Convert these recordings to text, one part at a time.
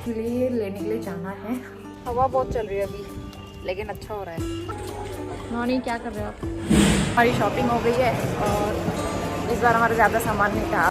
लिए लेने के लिए जाना है। हवा बहुत चल रही है अभी, लेकिन अच्छा हो रहा है। नॉनी क्या कर रहे हो आप? हमारी शॉपिंग हो गई है और इस बार हमारा ज़्यादा सामान नहीं था।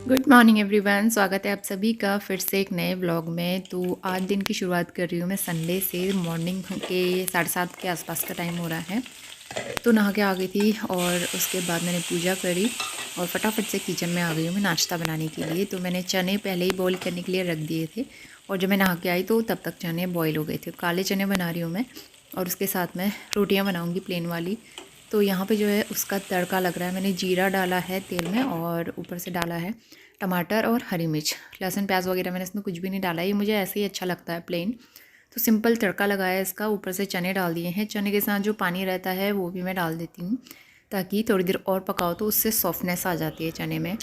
गुड मॉर्निंग एवरीवन, स्वागत है आप सभी का फिर से एक नए व्लॉग में। तो आज दिन की शुरुआत कर रही हूँ मैं संडे से। मॉर्निंग के 7:30 के आसपास का टाइम हो रहा है। तो नहा के आ गई थी और उसके बाद मैंने पूजा करी और फटाफट से किचन में आ गई हूँ मैं नाश्ता बनाने के लिए। तो मैंने चने पहले ही बॉईल करने के लिए रख दिए थे और जब मैं नहा के आई तो तब तक चने बॉईल हो गए थे। काले चने बना रही हूँ मैं और उसके साथ मैं रोटियाँ बनाऊँगी प्लेन वाली। तो यहाँ पे जो है उसका तड़का लग रहा है। मैंने जीरा डाला है तेल में और ऊपर से डाला है टमाटर और हरी मिर्च। लहसुन प्याज वगैरह मैंने इसमें कुछ भी नहीं डाला, ये मुझे ऐसे ही अच्छा लगता है प्लेन। तो सिंपल तड़का लगाया इसका, ऊपर से चने डाल दिए हैं। चने के साथ जो पानी रहता है वो भी मैं डाल देती हूँ ताकि थोड़ी देर और पकाओ तो उससे सॉफ्टनेस आ जाती है चने में।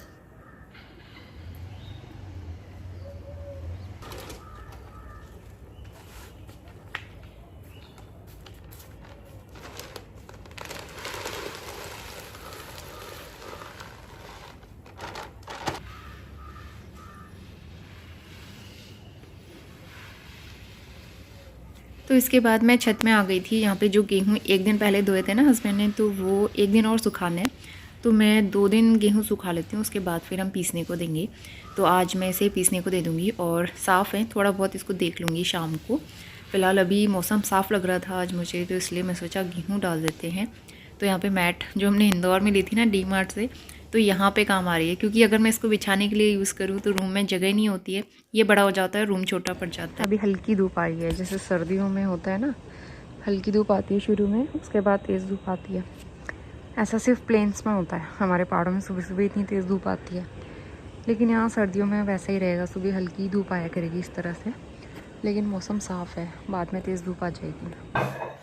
तो इसके बाद मैं छत में आ गई थी। यहाँ पे जो गेहूँ एक दिन पहले धोए थे ना हस्बैंड ने, तो वो एक दिन और सुखाने हैं। तो मैं 2 दिन गेहूँ सुखा लेती हूँ, उसके बाद फिर हम पीसने को देंगे। तो आज मैं इसे पीसने को दे दूँगी और साफ़ है, थोड़ा बहुत इसको देख लूँगी शाम को। फ़िलहाल अभी मौसम साफ़ लग रहा था आज मुझे, तो इसलिए मैं सोचा गेहूँ डाल देते हैं। तो यहाँ पे मैट जो हमने इंदौर में ली थी ना डी-मार्ट से, तो यहाँ पे काम आ रही है, क्योंकि अगर मैं इसको बिछाने के लिए यूज़ करूँ तो रूम में जगह नहीं होती है, ये बड़ा हो जाता है, रूम छोटा पड़ जाता है। अभी हल्की धूप आई है, जैसे सर्दियों में होता है ना, हल्की धूप आती है शुरू में, उसके बाद तेज़ धूप आती है। ऐसा सिर्फ प्लेन्स में होता है, हमारे पहाड़ों में सुबह सुबह इतनी तेज़ धूप आती है। लेकिन यहाँ सर्दियों में वैसा ही रहेगा, सुबह हल्की धूप आया करेगी इस तरह से, लेकिन मौसम साफ़ है, बाद में तेज़ धूप आ जाएगी।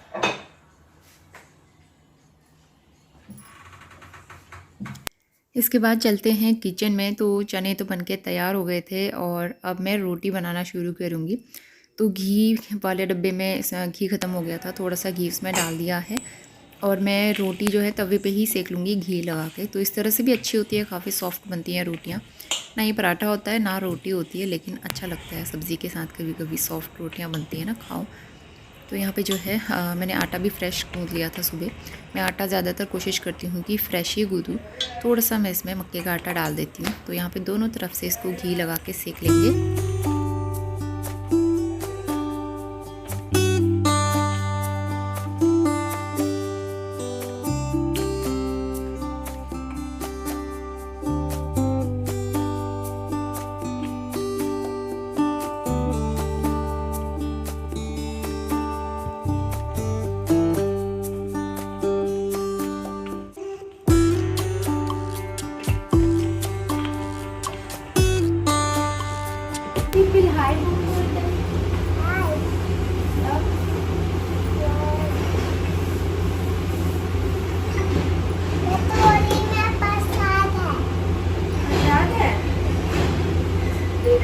इसके बाद चलते हैं किचन में। तो चने तो बनके तैयार हो गए थे और अब मैं रोटी बनाना शुरू करूँगी। तो घी वाले डब्बे में घी ख़त्म हो गया था, थोड़ा सा घी उसमें डाल दिया है और मैं रोटी जो है तवे पे ही सेक लूँगी घी लगा के। तो इस तरह से भी अच्छी होती है, काफ़ी सॉफ्ट बनती हैं रोटियाँ। ना ही पराठा होता है ना रोटी होती है, लेकिन अच्छा लगता है सब्ज़ी के साथ, कभी कभी सॉफ्ट रोटियाँ बनती हैं ना, खाओ। तो यहाँ पे जो है मैंने आटा भी फ्रेश गूँध लिया था सुबह। मैं आटा ज़्यादातर कोशिश करती हूँ कि फ़्रेश ही गूँधूँ। थोड़ा सा मैं इसमें मक्के का आटा डाल देती हूँ। तो यहाँ पे दोनों तरफ से इसको घी लगा के सेक लेंगे।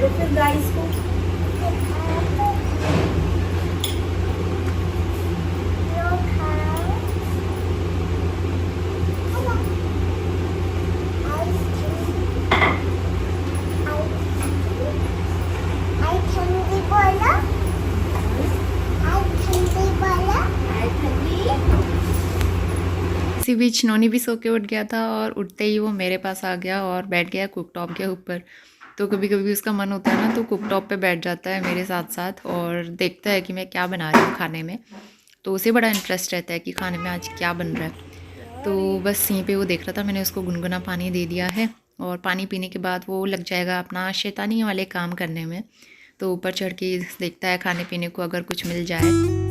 तो फिर गाइस को इसी बीच नोनी भी सो के उठ गया था और उठते ही वो मेरे पास आ गया और बैठ गया कुकटॉप के ऊपर। तो कभी कभी उसका मन होता है ना तो कुकटॉप पे बैठ जाता है मेरे साथ साथ और देखता है कि मैं क्या बना रही हूँ खाने में। तो उसे बड़ा इंटरेस्ट रहता है कि खाने में आज क्या बन रहा है। तो बस यहीं पे वो देख रहा था, मैंने उसको गुनगुना पानी दे दिया है और पानी पीने के बाद वो लग जाएगा अपना शैतानी वाले काम करने में। तो ऊपर चढ़ के देखता है खाने पीने को अगर कुछ मिल जाए।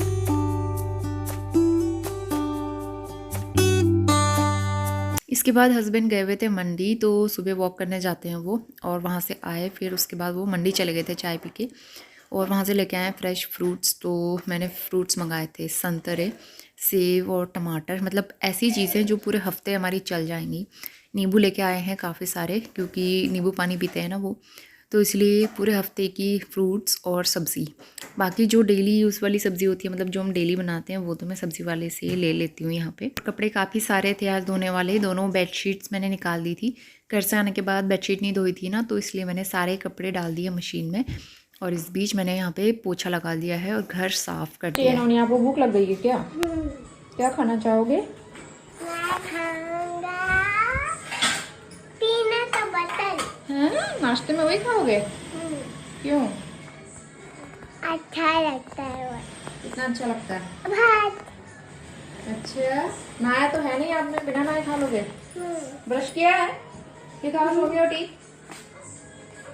इसके बाद हस्बैंड गए हुए थे मंडी, तो सुबह वॉक करने जाते हैं वो, और वहाँ से आए फिर उसके बाद वो मंडी चले गए थे चाय पी के और वहाँ से लेके आए फ्रेश फ्रूट्स। तो मैंने फ्रूट्स मंगाए थे, संतरे, सेब और टमाटर, मतलब ऐसी चीज़ें जो पूरे हफ्ते हमारी चल जाएंगी। नींबू लेके आए हैं काफ़ी सारे, क्योंकि नींबू पानी पीते हैं ना वो, तो इसलिए पूरे हफ्ते की फ्रूट्स और सब्ज़ी, बाकी जो डेली यूज़ वाली सब्ज़ी होती है, मतलब जो हम डेली बनाते हैं, वो तो मैं सब्ज़ी वाले से ले लेती हूँ यहाँ पे। कपड़े काफ़ी सारे थे आज धोने वाले, दोनों बेडशीट्स मैंने निकाल दी थी। घर से आने के बाद बेडशीट नहीं धोई थी ना, तो इसलिए मैंने सारे कपड़े डाल दिए मशीन में, और इस बीच मैंने यहाँ पे पोछा लगा दिया है और घर साफ़ कर दिया है। आपको भूख लग गई है क्या? क्या खाना चाहोगे? नाश्ते में वही खाओगे? क्यों? अच्छा लगता है वो। कितना अच्छा लगता है? भात। अच्छा, नहाया तो है नहीं आपने, बिना नहाए खा लोगे? ब्रश किया है? ये खा लोगे रोटी?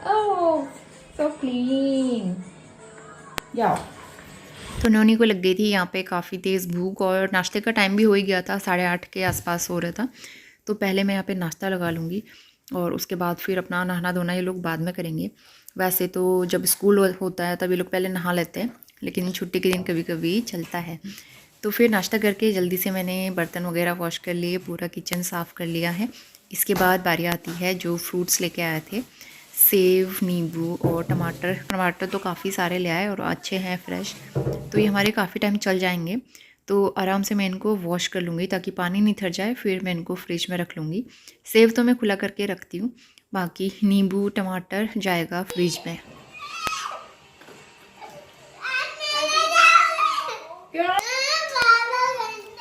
ओह, सो क्लीन। जाओ। तो नोनी को लग गई थी यहाँ पे काफ़ी तेज़ भूख, और नाश्ते का टाइम भी हो ही गया था, 8:30 के आसपास हो रहा था। तो पहले मैं यहाँ पे नाश्ता लगा लूँगी, और उसके बाद फिर अपना नहाना धोना ये लोग बाद में करेंगे। वैसे तो जब स्कूल होता है तब ये लोग पहले नहा लेते हैं, लेकिन छुट्टी के दिन कभी कभी चलता है। तो फिर नाश्ता करके जल्दी से मैंने बर्तन वगैरह वॉश कर लिए, पूरा किचन साफ़ कर लिया है। इसके बाद बारी आती है जो फ्रूट्स लेके आए थे, सेब, नींबू और टमाटर। टमाटर तो काफ़ी सारे ले आए और अच्छे हैं, फ्रेश, तो ये हमारे काफ़ी टाइम चल जाएंगे। तो आराम से मैं इनको वॉश कर लूँगी ताकि पानी नहीं थर जाए, फिर मैं इनको फ्रिज में रख लूँगी। सेब तो मैं खुला करके रखती हूँ, बाकी नींबू टमाटर जाएगा फ्रिज में।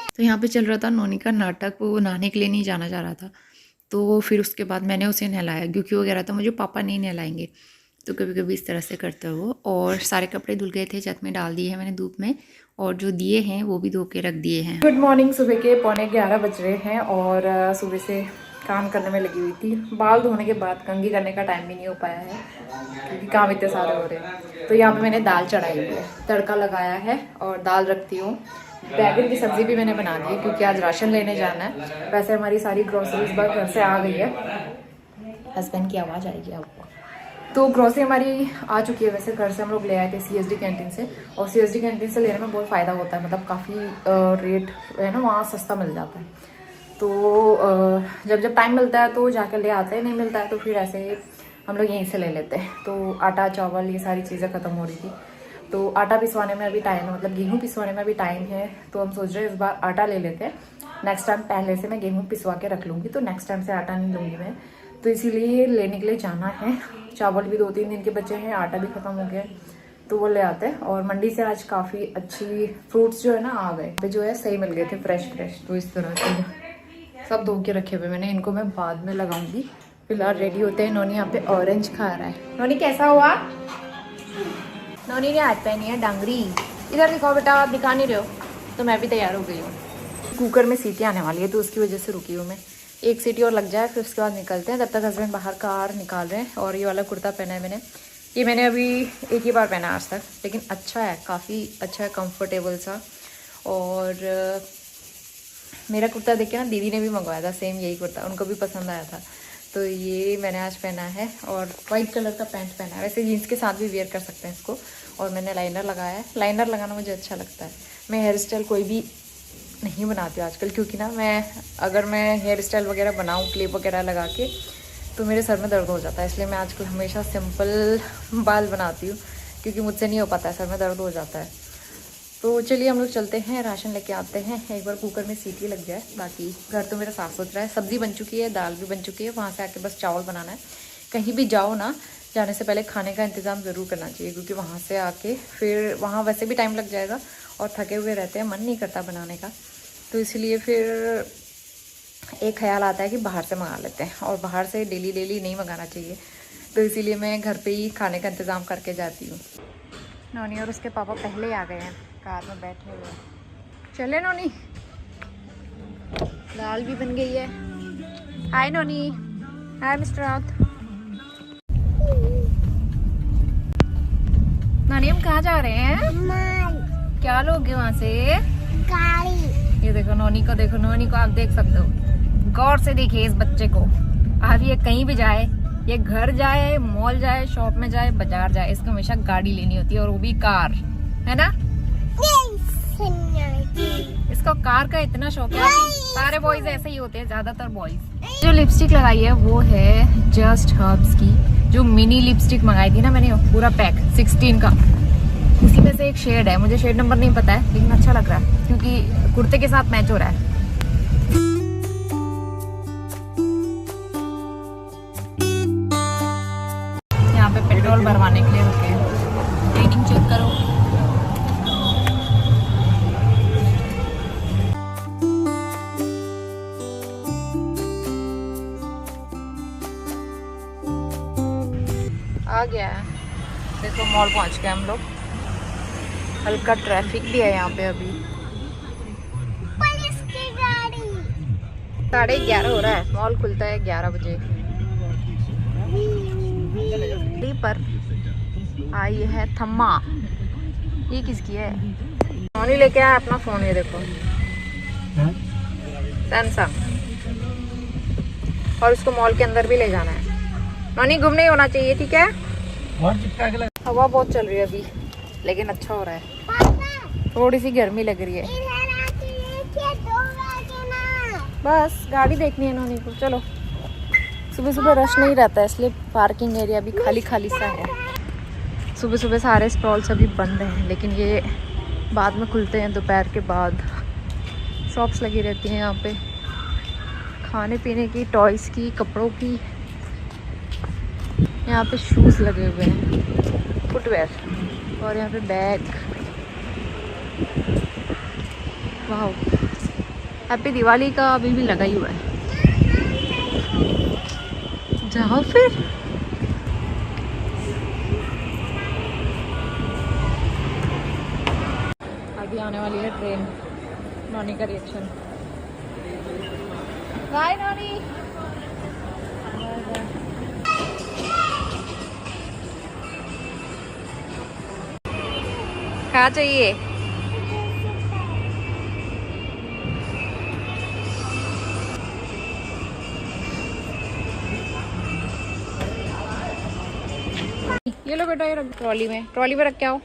तो यहाँ पे चल रहा था नोनी का नाटक, वो नहाने के लिए नहीं जाना चाह रहा था, तो फिर उसके बाद मैंने उसे नहलाया, क्योंकि वो कह रहा था मुझे पापा नहीं नहलाएंगे। तो कभी कभी इस तरह से करते हो। और सारे कपड़े धुल गए थे, छत में डाल दिए हैं मैंने धूप में, और जो दिए हैं वो भी धो के रख दिए हैं। Good morning. सुबह के 11:15 बज रहे हैं और सुबह से काम करने में लगी हुई थी। बाल धोने के बाद कंघी करने का टाइम भी नहीं हो पाया है, क्योंकि काम इतने सारे हो रहे हैं। तो यहाँ पे मैंने दाल चढ़ाई हुई है, तड़का लगाया है और दाल रखती हूँ। बैगन की सब्ज़ी भी मैंने बना दी है, क्योंकि आज राशन लेने जाना है। वैसे हमारी सारी ग्रोसरीज बस घर से आ गई है। हस्बैंड की आवाज़ आएगी आपको। तो ग्रोसरी हमारी आ चुकी है। वैसे घर से हम लोग ले आए थे CSD कैंटीन से, और CSD कैंटीन से लेने में बहुत फ़ायदा होता है, मतलब काफ़ी रेट है ना वहाँ सस्ता मिल जाता है। तो जब टाइम मिलता है तो जाकर ले आते हैं, नहीं मिलता है तो फिर ऐसे हम लोग यहीं से ले लेते हैं। तो आटा चावल ये सारी चीज़ें ख़त्म हो रही थी, तो आटा पिसवाने में अभी टाइम है, मतलब गेहूँ पिसवाने में अभी टाइम है। तो हम सोच रहे हैं इस बार आटा ले लेते हैं। नेक्स्ट टाइम पहले से मैं गेहूँ पिसवा के रख लूँगी, तो नेक्स्ट टाइम से आटा नहीं लूँगी मैं। तो इसीलिए लेने के लिए जाना है। चावल भी 2-3 दिन के बचे हैं, आटा भी ख़त्म हो गया, तो वो ले आते हैं। और मंडी से आज काफ़ी अच्छी फ्रूट्स जो है ना आ गए, जो है सही मिल गए थे, फ्रेश। तो इस तरह से सब धो के रखे हुए मैंने, इनको मैं बाद में लगाऊंगी। फिलहाल रेडी होते हैं। नोनी यहाँ पे ऑरेंज खा रहा है। नोनी कैसा हुआ? नोनी ने हाथ पहनी है डांगरी। इधर दिखाओ बेटा, आप दिखा नहीं रहे हो। तो मैं भी तैयार हो गई हूँ। कुकर में सीटी आने वाली है, तो उसकी वजह से रुकी हूँ मैं। एक सीटी और लग जाए, फिर उसके बाद निकलते हैं। तब तक हस्बैंड बाहर कार निकाल रहे हैं। और ये वाला कुर्ता पहना है मैंने, ये मैंने अभी एक ही बार पहना आज तक, लेकिन अच्छा है, काफ़ी अच्छा है, कंफर्टेबल सा। और मेरा कुर्ता देख के ना दीदी ने भी मंगवाया था सेम यही कुर्ता, उनको भी पसंद आया था। तो ये मैंने आज पहना है, और वाइट कलर का पैंट पहना है। वैसे जीन्स के साथ भी वेयर कर सकते हैं इसको। और मैंने लाइनर लगाया है। लाइनर लगाना मुझे अच्छा लगता है। मैं हेयर स्टाइल कोई भी नहीं बनाती हूँ आजकल, क्योंकि ना अगर मैं हेयर स्टाइल वगैरह बनाऊँ क्लिप वगैरह लगा के, तो मेरे सर में दर्द हो जाता है। इसलिए मैं आजकल हमेशा सिंपल बाल बनाती हूँ, क्योंकि मुझसे नहीं हो पाता है, सर में दर्द हो जाता है। तो चलिए हम लोग चलते हैं, राशन लेके आते हैं। एक बार कुकर में सीटी लग जाए। बाकी घर तो मेरा साफ़ सुथरा है, सब्ज़ी बन चुकी है, दाल भी बन चुकी है। वहाँ से आके बस चावल बनाना है। कहीं भी जाओ ना, जाने से पहले खाने का इंतज़ाम ज़रूर करना चाहिए, क्योंकि वहाँ से आके फिर वहाँ वैसे भी टाइम लग जाएगा, और थके हुए रहते हैं, मन नहीं करता बनाने का। तो इसलिए फिर एक ख्याल आता है कि बाहर से मंगा लेते हैं, और बाहर से डेली नहीं मंगाना चाहिए। तो इसीलिए मैं घर पे ही खाने का इंतज़ाम करके जाती हूँ। नोनी और उसके पापा पहले ही आ गए हैं, कार में बैठे हुए। चले नोनी, दाल भी बन गई है। हाय नोनी। हाय मिस्टर राउत। नोनी हम कहाँ जा रहे हैं? क्या लोगे वहाँ से? गाड़ी। ये देखो नोनी को, देखो नोनी को, आप देख सकते हो। गौर से देखिए इस बच्चे को। अब ये कहीं भी जाए, ये घर जाए, मॉल जाए, शॉप में जाए, बाजार जाए, इसको हमेशा गाड़ी लेनी होती है, और वो भी कार, है ना? इसको कार का इतना शौक है। सारे बॉयज ऐसे ही होते हैं, ज्यादातर बॉयज। जो लिपस्टिक लगाई है वो है जस्ट हर्ब्स की, जो मिनी लिपस्टिक मंगाई थी ना मैंने, पूरा पैक 16 का, उसी में से एक शेड है। मुझे शेड नंबर नहीं पता है लेकिन अच्छा लग रहा है क्योंकि कुर्ते के साथ मैच हो रहा है। यहाँ पे पेट्रोल भरवाने के लिए रुके हैं। रेटिंग चेक करो। आ गया है, देखो मॉल पहुंच गए हम लोग। हल्का ट्रैफिक भी है यहाँ पे अभी। पुलिस की गाड़ी। 11:30 हो रहा है, मॉल खुलता है 11 बजे। पर आई है थम्मा, ये किसकी है? नॉनी लेके आया अपना फोन, ये देखो सैमसंग, और उसको मॉल के अंदर भी ले जाना है। नॉनी गुम नहीं होना चाहिए, ठीक है? हवा बहुत चल रही है अभी लेकिन अच्छा हो रहा है। थोड़ी सी गर्मी लग रही है। बस गाड़ी देखनी है नॉनी को। चलो, सुबह सुबह रश नहीं रहता है इसलिए पार्किंग एरिया भी खाली खाली सा है। सुबह सुबह सारे स्टॉल्स अभी बंद हैं लेकिन ये बाद में खुलते हैं, दोपहर के बाद। शॉप्स लगी रहती हैं यहाँ पे, खाने पीने की, टॉयज़ की, कपड़ों की। यहाँ पे शूज़ लगे हुए हैं, फुटवेयर, और यहाँ पे बैग। वाह, हैप्पी दिवाली का अभी भी लगा ही हुआ है। जाओ फिर। अभी आने वाली है ट्रेन। नॉनी का रिएक्शन। बाय नॉनी। क्या चाहिए? ये लो बेटा, ये रख ट्रॉली में, ट्रॉली में रख के आओ।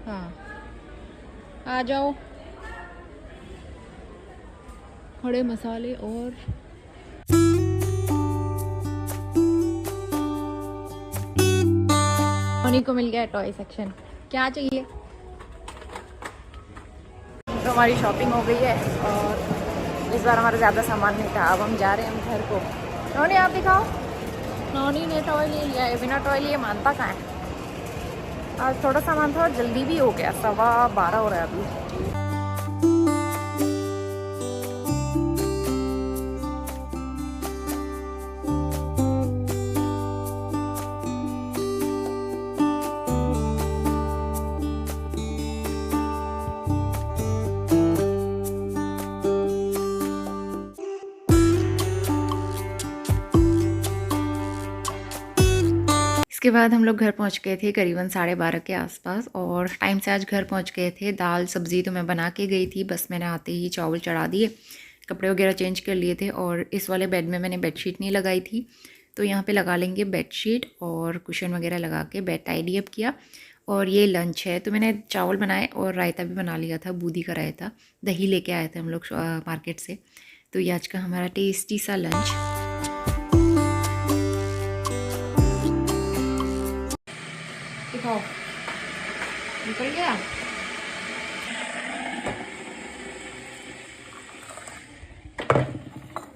हाँ, आ जाओ। खड़े मसाले और मनी को मिल गया टॉय सेक्शन। क्या चाहिए? तो हमारी शॉपिंग हो गई है और इस बार हमारा ज़्यादा सामान नहीं था। अब हम जा रहे हैं हम घर को। नॉनी आप दिखाओ। नॉनी ने टॉय ले लिया है, बिना टॉय लिए मानता कहाँ है। आज थोड़ा सामान थोड़ा जल्दी भी हो गया, 12:15 हो रहा है अभी। इसके बाद हम लोग घर पहुंच गए थे करीबन 12:30 के आसपास, और टाइम से आज घर पहुंच गए थे। दाल सब्ज़ी तो मैं बना के गई थी, बस मैंने आते ही चावल चढ़ा दिए, कपड़े वगैरह चेंज कर लिए थे। और इस वाले बेड में मैंने बेडशीट नहीं लगाई थी, तो यहाँ पे लगा लेंगे बेडशीट और कुशन वगैरह लगा के बेड टाइडी अप किया। और ये लंच है, तो मैंने चावल बनाए और रायता भी बना लिया था, बूंदी का रायता। दही लेके आए थे हम लोग मार्केट से। तो ये आज का हमारा टेस्टी सा लंच। निकल गया।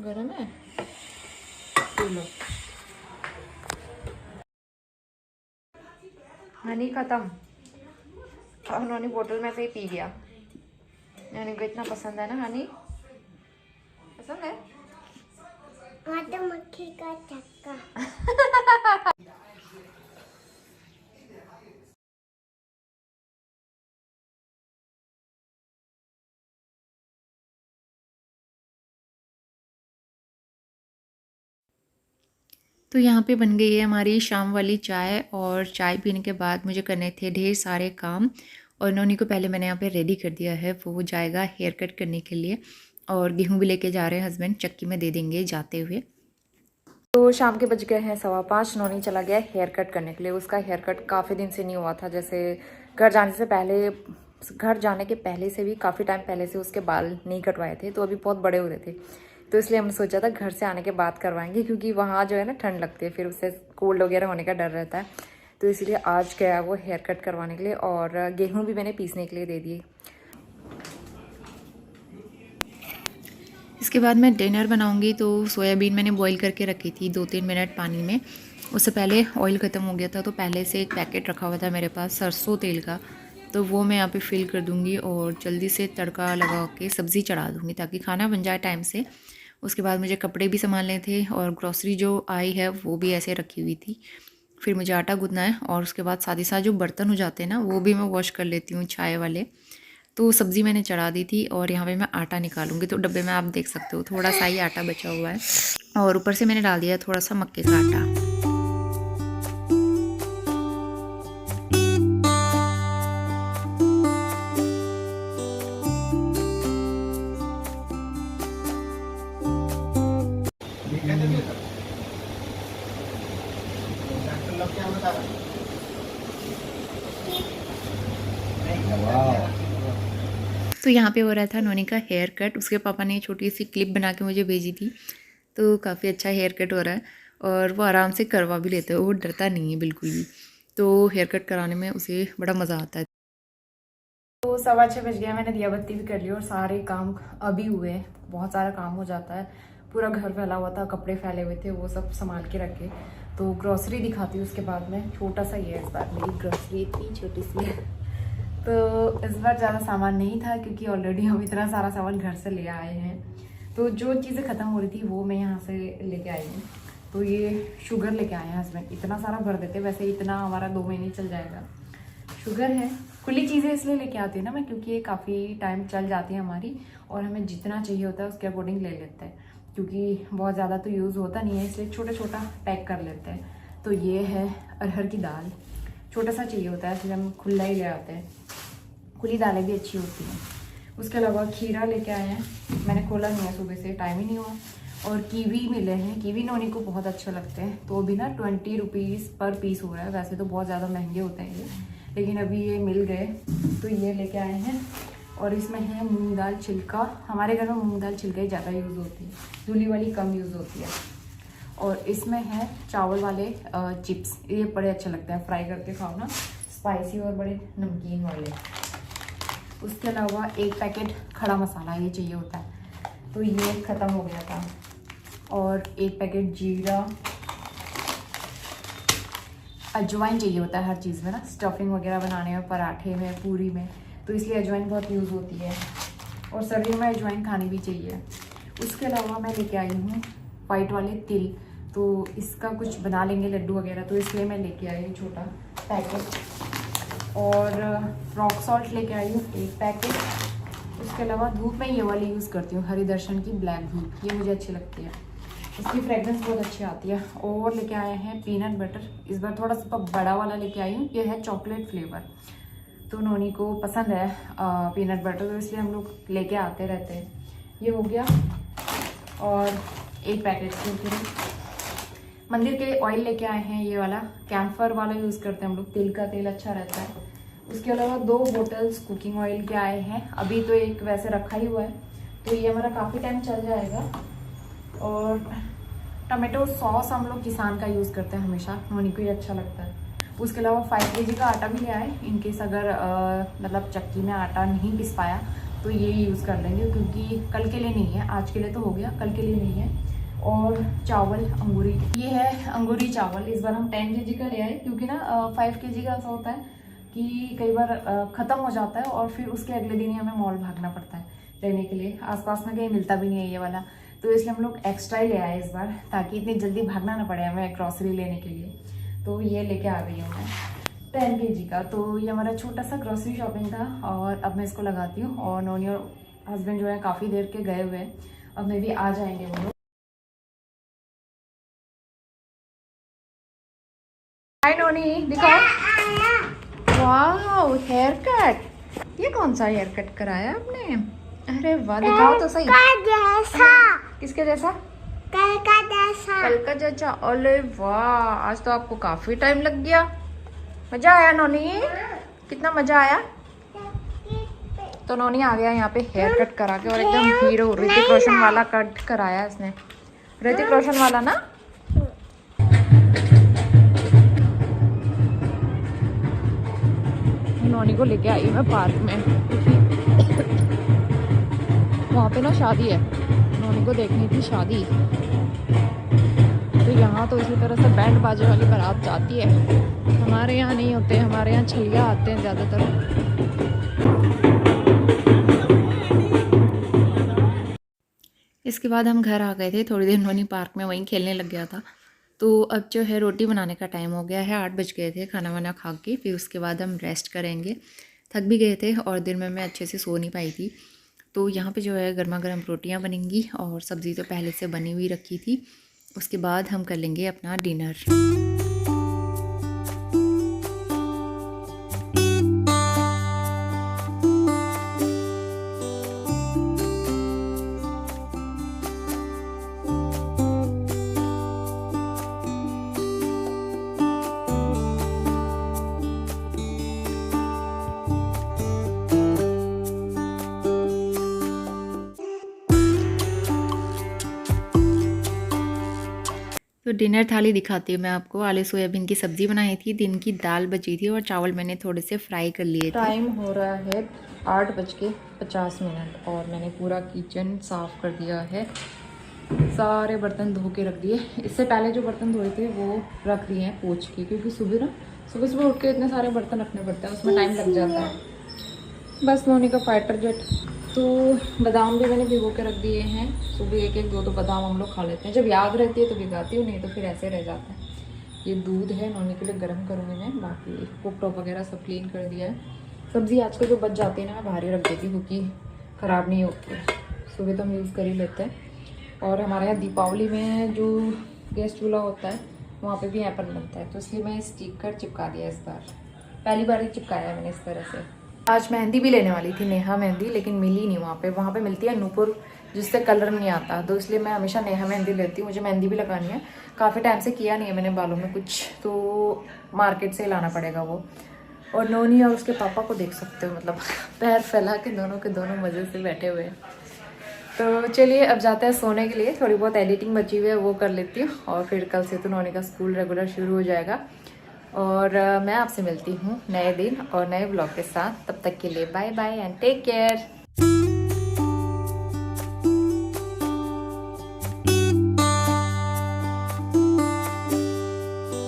गरम है, हनी खत्म। और उन्होंने बोतल में से ही पी गया। नैनी को इतना पसंद है ना हनी, पसंद है। मधुमक्खी का छक्का। तो यहाँ पे बन गई है हमारी शाम वाली चाय, और चाय पीने के बाद मुझे करने थे ढेर सारे काम। और नोनी को पहले मैंने यहाँ पे रेडी कर दिया है, वो जाएगा हेयर कट करने के लिए। और गेहूँ भी लेके जा रहे हैं हस्बैंड, चक्की में दे देंगे जाते हुए। तो शाम के बज गए हैं 5:15। नोनी चला गया हेयर कट करने के लिए। उसका हेयर कट काफ़ी दिन से नहीं हुआ था, जैसे घर जाने के पहले से भी काफ़ी टाइम पहले से उसके बाल नहीं कटवाए थे, तो अभी बहुत बड़े हो रहे थे। तो इसलिए हमने सोचा था घर से आने के बाद करवाएंगे, क्योंकि वहाँ जो है ना ठंड लगती है, फिर उससे कोल्ड वगैरह होने का डर रहता है। तो इसलिए आज गया वो हेयर कट करवाने के लिए, और गेहूँ भी मैंने पीसने के लिए दे दिए। इसके बाद मैं डिनर बनाऊंगी। तो सोयाबीन मैंने बॉईल करके रखी थी 2-3 मिनट पानी में। उससे पहले ऑयल ख़त्म हो गया था, तो पहले से एक पैकेट रखा हुआ था मेरे पास सरसों तेल का, तो वो मैं यहाँ पे फिल कर दूँगी और जल्दी से तड़का लगा के सब्ज़ी चढ़ा दूँगी ताकि खाना बन जाए टाइम से। उसके बाद मुझे कपड़े भी संभालने थे और ग्रॉसरी जो आई है वो भी ऐसे रखी हुई थी। फिर मुझे आटा गूँथना है, और उसके बाद साथ ही साथ जो बर्तन हो जाते हैं ना वो भी मैं वॉश कर लेती हूँ चाय वाले। तो सब्ज़ी मैंने चढ़ा दी थी और यहाँ पे मैं आटा निकालूंगी। तो डब्बे में आप देख सकते हो थोड़ा सा ही आटा बचा हुआ है, और ऊपर से मैंने डाल दिया थोड़ा सा मक्के का आटा। तो यहाँ पे हो रहा था नोनी का हेयर कट। उसके पापा ने छोटी सी क्लिप बना के मुझे भेजी थी, तो काफ़ी अच्छा हेयर कट हो रहा है और वो आराम से करवा भी लेता है, वो डरता नहीं है बिल्कुल भी। तो हेयर कट कराने में उसे बड़ा मज़ा आता है। तो 6:15 बज गया, मैंने दिया बत्ती भी कर ली और सारे काम अभी हुए। बहुत सारा काम हो जाता है, पूरा घर फैला हुआ था, कपड़े फैले हुए थे, वो सब संभाल के रखे। तो ग्रॉसरी दिखाती हूँ उसके बाद में। छोटा सा ये इस बार मेरी ग्रॉसरी इतनी छोटी सी है, तो इस बार ज़्यादा सामान नहीं था क्योंकि ऑलरेडी हम इतना सारा सामान घर से ले आए हैं। तो जो चीज़ें ख़त्म हो रही थी वो मैं यहाँ से लेके आई हूँ। तो ये शुगर लेके आए हैं हस्बैंड, इतना सारा भर देते, वैसे इतना हमारा 2 महीने चल जाएगा। शुगर है, खुली चीज़ें इसलिए लेके आती है ना मैं, क्योंकि ये काफ़ी टाइम चल जाती है हमारी, और हमें जितना चाहिए होता है उसके अकॉर्डिंग ले लेते हैं, क्योंकि बहुत ज़्यादा तो यूज़ होता नहीं है, इसलिए छोटा छोटा पैक कर लेते हैं। तो ये है अरहर की दाल, छोटा सा चाहिए होता है इसलिए हम खुला ही ले आते हैं। खुली दालें भी अच्छी होती हैं। उसके अलावा खीरा लेके आए हैं, मैंने खोला नहीं है सुबह से, टाइम ही नहीं हुआ। और कीवी मिले हैं, कीवी नोनी को बहुत अच्छे लगते हैं, तो अभी ना 20 रुपीज़ पर पीस हो रहा है। वैसे तो बहुत ज़्यादा महंगे होते हैं ये, लेकिन अभी ये मिल गए तो ये लेके आए हैं। और इसमें है मूंग दाल छिलका, हमारे घर में मूंग दाल छिलका ही ज़्यादा यूज़ होती है, धुली वाली कम यूज़ होती है। और इसमें है चावल वाले चिप्स, ये बड़े अच्छे लगते हैं, फ्राई करके खाओ ना, स्पाइसी और बड़े नमकीन वाले। उसके अलावा एक पैकेट खड़ा मसाला ये चाहिए होता है, तो ये ख़त्म हो गया था। और एक पैकेट जीरा, अजवाइन चाहिए होता है हर चीज़ में ना, स्टफिंग वगैरह बनाने में, पराठे में, पूरी में, तो इसलिए अजवाइन बहुत यूज़ होती है, और सर्दियों में अजवाइन खानी भी चाहिए। उसके अलावा मैं लेके आई हूँ वाइट वाले तिल, तो इसका कुछ बना लेंगे लड्डू वगैरह, तो इसलिए मैं लेके आई हूँ छोटा पैकेट। और रॉक सॉल्ट लेके आई हूँ 1 पैकेट। उसके अलावा धूप में ये वाली यूज़ करती हूँ, हरी दर्शन की ब्लैक धूप, ये मुझे अच्छी लगती है, इसकी फ्रेगरेंस बहुत अच्छी आती है। और लेके आए हैं पीनट बटर, इस बार थोड़ा सा बड़ा वाला लेके आई हूँ, ये है चॉकलेट फ्लेवर, तो नोनी को पसंद है पीनट बटर, तो इसलिए हम लोग लेके आते रहते हैं। ये हो गया। और 1 पैकेट फिर मंदिर के ऑयल लेके आए हैं, ये वाला कैम्फर वाला यूज़ करते हैं हम लोग, तिल का तेल अच्छा रहता है। उसके अलावा 2 बोटल्स कुकिंग ऑयल के आए हैं, अभी तो एक वैसे रखा ही हुआ है, तो ये हमारा काफ़ी टाइम चल जाएगा। और टमाटो सॉस हम लोग किसान का यूज़ करते हैं हमेशा, नोनी को ही अच्छा लगता है। उसके अलावा 5 kg का आटा भी ले आए, इनकेस अगर मतलब चक्की में आटा नहीं पिस पाया तो ये यूज़ कर लेंगे, क्योंकि कल के लिए नहीं है, आज के लिए तो हो गया, कल के लिए नहीं है। और चावल अंगूरी, ये है अंगूरी चावल, इस बार हम 10 kg का ले आए, क्योंकि ना 5 kg का ऐसा होता है कि कई बार ख़त्म हो जाता है और फिर उसके अगले दिन ही हमें मॉल भागना पड़ता है लेने के लिए, आसपास में कहीं मिलता भी नहीं है ये वाला, तो इसलिए हम लोग एक्स्ट्रा ही ले आए इस बार, ताकि इतनी जल्दी भागना ना पड़े हमें ग्रॉसरी लेने के लिए। तो ये लेके आ गई हूँ मैं 10 kg का। तो ये हमारा छोटा सा ग्रॉसरी शॉपिंग था, और अब मैं इसको लगाती हूँ। और नोनी और हस्बैंड जो है काफ़ी देर के गए हुए हैं, अब मैं भी आ जाएंगे वो लोग। हाय नोनी, दिखाओ। वाह, हेयर कट, ये कौन सा हेयर कट कराया आपने? अरे वाह, दिखाओ तो सही। जैसा, किसके जैसा? कल का जैसा। कल का जैसा। अरे वाह, आज तो आपको काफी टाइम लग गया। मजा आया नोनी? कितना मजा आया? तो नोनी आ गया यहाँ पे हेयर कट करा के और एकदम हीरो ऋतिक रोशन वाला कट कराया इसने। ऋतिक रोशन वाला ना। नोनी को लेके आई मैं पार्क में क्योंकि वहाँ पे ना शादी है, नोनी को देखनी थी शादी। तो यहाँ तो इसी तरह से बैंड बाजे वाली बारात जाती है, हमारे यहाँ नहीं होते, हमारे यहाँ छलिया आते हैं ज़्यादातर। इसके बाद हम घर आ गए थे, थोड़ी देर नोनी पार्क में वहीं खेलने लग गया था। तो अब जो है रोटी बनाने का टाइम हो गया है, 8 बज गए थे खाना वाना खा के। फिर उसके बाद हम रेस्ट करेंगे, थक भी गए थे और दिन में मैं अच्छे से सो नहीं पाई थी। तो यहाँ पे जो है गर्मा गर्म रोटियाँ बनेंगी और सब्ज़ी तो पहले से बनी हुई रखी थी। उसके बाद हम कर लेंगे अपना डिनर। तो डिनर थाली दिखाती हूँ मैं आपको। आलू सोयाबीन की सब्ज़ी बनाई थी, दिन की दाल बची थी और चावल मैंने थोड़े से फ्राई कर लिए थे। टाइम हो रहा है 8:50 और मैंने पूरा किचन साफ़ कर दिया है, सारे बर्तन धो के रख दिए। इससे पहले जो बर्तन धोए थे वो रख दिए हैं पोंछ के, क्योंकि सुबह उठ के इतने सारे बर्तन रखने पड़ते हैं, उसमें टाइम लग जाता है। बस नोनी का फाइटर जेट। तो बादाम भी मैंने भिगो के रख दिए हैं, सुबह एक एक दो बादाम हम लोग खा लेते हैं, जब याद रहती है तो भिगाती हूँ, नहीं तो फिर ऐसे रह जाता है। ये दूध है, नोनी के लिए गर्म करूँगी मैं। बाकी कुक टॉप वगैरह सब क्लीन कर दिया है। सब्ज़ी आजकल जो बच जाती है ना, मैं बाहर ही रख देती हूँ क्योंकि ख़राब नहीं होती है, सुबह तो हम यूज़ कर ही लेते हैं। और हमारे यहाँ दीपावली में जो गैस चूल्हा होता है वहाँ पे भी ऐपन बनता है, तो इसलिए मैं स्टिकर चिपका दिया इस बार, पहली बार ही चिपकाया है मैंने इस तरह से। आज मेहंदी भी लेने वाली थी, नेहा मेहंदी, लेकिन मिली नहीं वहाँ पे मिलती है नूपुर जिससे कलर नहीं आता, तो इसलिए मैं हमेशा नेहा मेहंदी लेती हूँ। मुझे मेहंदी भी लगानी है, काफ़ी टाइम से किया नहीं है मैंने बालों में कुछ, तो मार्केट से लाना पड़ेगा वो। और नोनी और उसके पापा को देख सकते हो, मतलब पैर फैला के दोनों मज़े से बैठे हुए हैं। तो चलिए अब जाते हैं सोने के लिए, थोड़ी बहुत एडिटिंग बची हुई है वो कर लेती हूँ, और फिर कल से तो नोनी का स्कूल रेगुलर शुरू हो जाएगा। और मैं आपसे मिलती हूँ नए दिन और नए ब्लॉग के साथ, तब तक के लिए bye bye and take care.